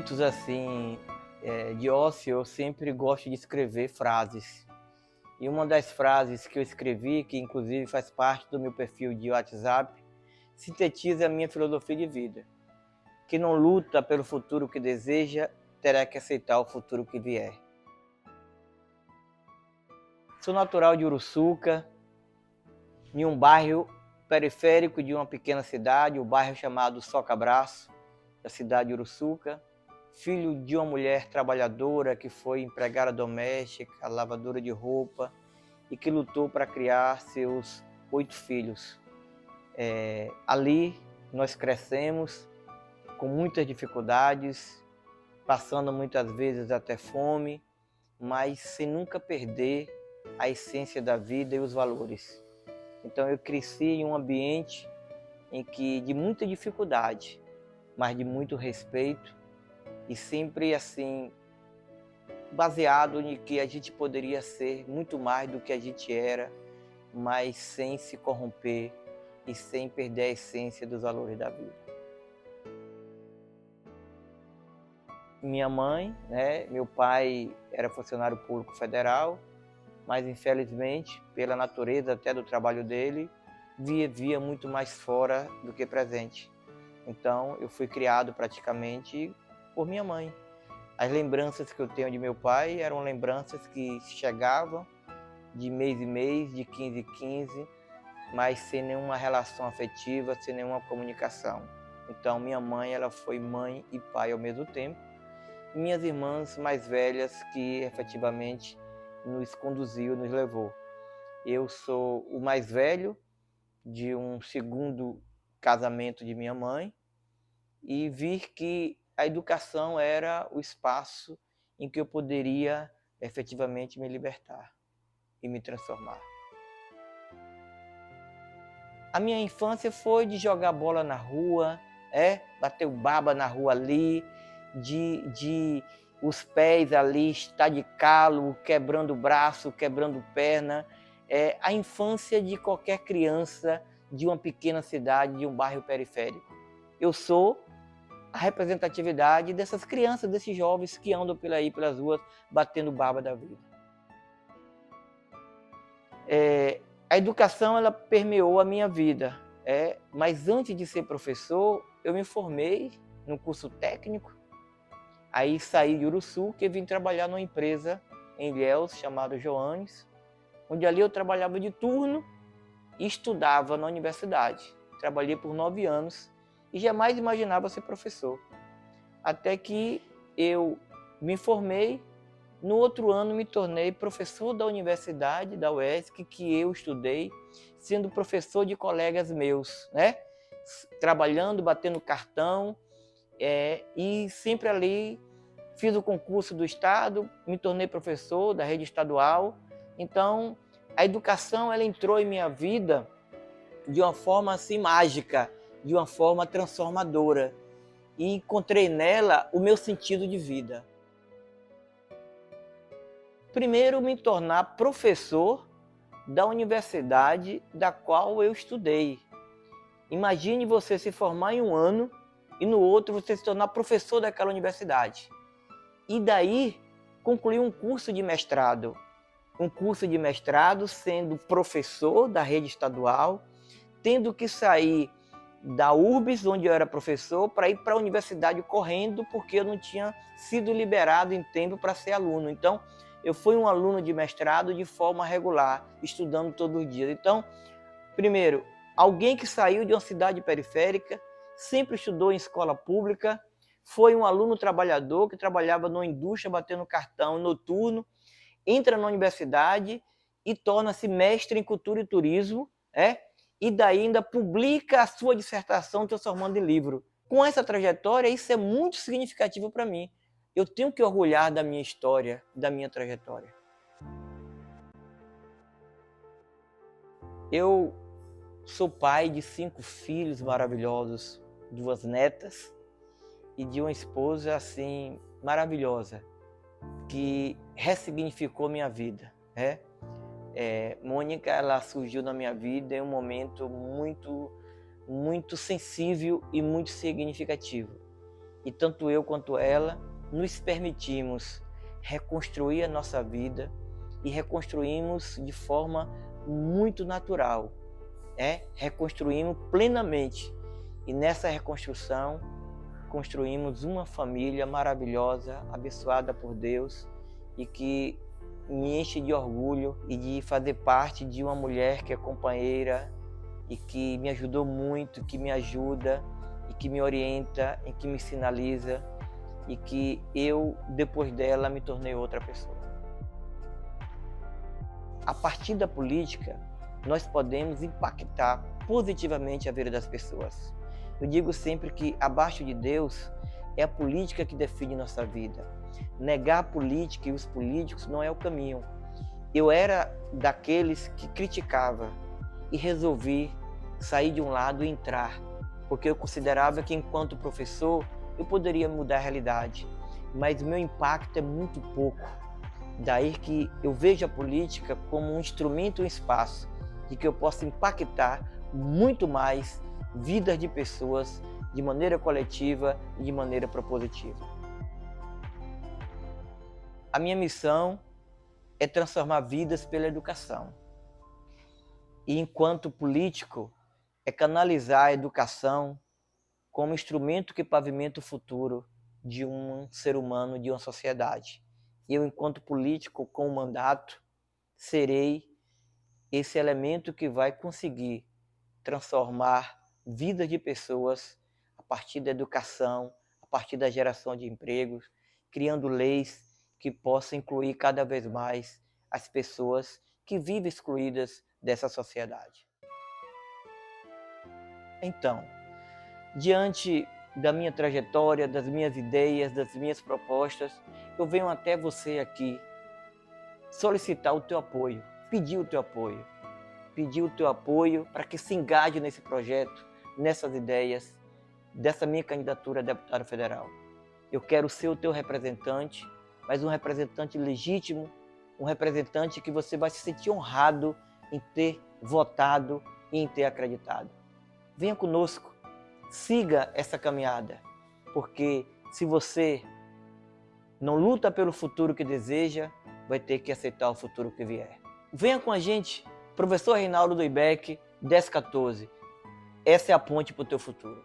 momentos assim de ócio, eu sempre gosto de escrever frases. E uma das frases que eu escrevi, que inclusive faz parte do meu perfil de WhatsApp, sintetiza a minha filosofia de vida. Quem não luta pelo futuro que deseja, terá que aceitar o futuro que vier. Sou natural de Uruçuca, em um bairro periférico de uma pequena cidade, o bairro chamado Socabraço, da cidade de Uruçuca. Filho de uma mulher trabalhadora que foi empregada doméstica, lavadora de roupa e que lutou para criar seus 8 filhos. Ali nós crescemos com muitas dificuldades, passando muitas vezes até fome, mas sem nunca perder a essência da vida e os valores. Então eu cresci em um ambiente de muita dificuldade, mas de muito respeito e sempre assim baseado em que a gente poderia ser muito mais do que a gente era, mas sem se corromper e sem perder a essência dos valores da vida. Minha mãe, meu pai era funcionário público federal, mas infelizmente, pela natureza até do trabalho dele, vivia muito mais fora do que presente. Então eu fui criado praticamente por minha mãe. As lembranças que eu tenho de meu pai eram lembranças que chegavam de mês em mês, de 15 em 15, mas sem nenhuma relação afetiva, sem nenhuma comunicação. Então minha mãe, ela foi mãe e pai ao mesmo tempo. E minhas irmãs mais velhas que efetivamente nos conduziu, nos levou. Eu sou o mais velho de um segundo casamento de minha mãe e vi que a educação era o espaço em que eu poderia efetivamente me libertar e me transformar. A minha infância foi de jogar bola na rua, bater o baba na rua ali, de os pés ali estar de calo, quebrando o braço, quebrando perna. A infância de qualquer criança de uma pequena cidade, de um bairro periférico. Eu sou a representatividade dessas crianças, desses jovens que andam pelas ruas batendo baba da vida. A educação, ela permeou a minha vida, mas antes de ser professor, eu me formei no curso técnico, aí saí de Uruçuca e vim trabalhar numa empresa em Ilhéus, chamada Joanes, onde ali eu trabalhava de turno e estudava na universidade. Trabalhei por 9 anos e jamais imaginava ser professor. Até que eu me formei, no outro ano me tornei professor da universidade, da UESC, que eu estudei, sendo professor de colegas meus, trabalhando, batendo cartão, e sempre ali fiz o concurso do Estado, me tornei professor da rede estadual. Então, a educação, ela entrou em minha vida de uma forma assim mágica, de uma forma transformadora. E encontrei nela o meu sentido de vida. Primeiro, me tornar professor da universidade da qual eu estudei. Imagine você se formar em um ano e no outro você se tornar professor daquela universidade. E daí, concluir um curso de mestrado. Um curso de mestrado sendo professor da rede estadual, tendo que sair da URBS, onde eu era professor, para ir para a universidade correndo, porque eu não tinha sido liberado em tempo para ser aluno. Então, eu fui um aluno de mestrado de forma regular, estudando todos os dias. Então, primeiro, alguém que saiu de uma cidade periférica, sempre estudou em escola pública, foi um aluno trabalhador que trabalhava numa indústria batendo cartão noturno, entra na universidade e torna-se mestre em cultura e turismo, e daí ainda publica a sua dissertação transformando em livro. Com essa trajetória, isso é muito significativo para mim. Eu tenho que orgulhar da minha história, da minha trajetória. Eu sou pai de 5 filhos maravilhosos, 2 netas e de uma esposa assim maravilhosa, que ressignificou minha vida. Mônica, ela surgiu na minha vida em um momento muito sensível e muito significativo. e tanto eu quanto ela nos permitimos reconstruir a nossa vida e reconstruímos de forma muito natural. Reconstruímos plenamente. E nessa reconstrução, construímos uma família maravilhosa, abençoada por Deus e que me enche de orgulho e de fazer parte de uma mulher que é companheira e que me ajudou muito, que me ajuda e que me orienta e que me sinaliza e que eu, depois dela, me tornei outra pessoa. A partir da política, nós podemos impactar positivamente a vida das pessoas. Eu digo sempre que, abaixo de Deus, é a política que define nossa vida. Negar a política e os políticos não é o caminho. Eu era daqueles que criticava e resolvi sair de um lado e entrar, porque eu considerava que, enquanto professor, eu poderia mudar a realidade, mas o meu impacto é muito pouco. Daí que eu vejo a política como um instrumento, um espaço, de que eu possa impactar muito mais vidas de pessoas de maneira coletiva e de maneira propositiva. A minha missão é transformar vidas pela educação. E enquanto político, é canalizar a educação como instrumento que pavimenta o futuro de um ser humano, de uma sociedade. E eu, enquanto político com o mandato, serei esse elemento que vai conseguir transformar vidas de pessoas a partir da educação, a partir da geração de empregos, criando leis que possam incluir cada vez mais as pessoas que vivem excluídas dessa sociedade. Então, diante da minha trajetória, das minhas ideias, das minhas propostas, eu venho até você aqui solicitar o teu apoio, pedir o teu apoio para que se engaje nesse projeto, nessas ideias, dessa minha candidatura a deputado federal. Eu quero ser o teu representante, mas um representante legítimo, um representante que você vai se sentir honrado em ter votado e em ter acreditado. Venha conosco, siga essa caminhada, porque se você não luta pelo futuro que deseja, vai ter que aceitar o futuro que vier. Venha com a gente, professor Reinaldo do IBEC, 1014. Essa é a ponte para o teu futuro.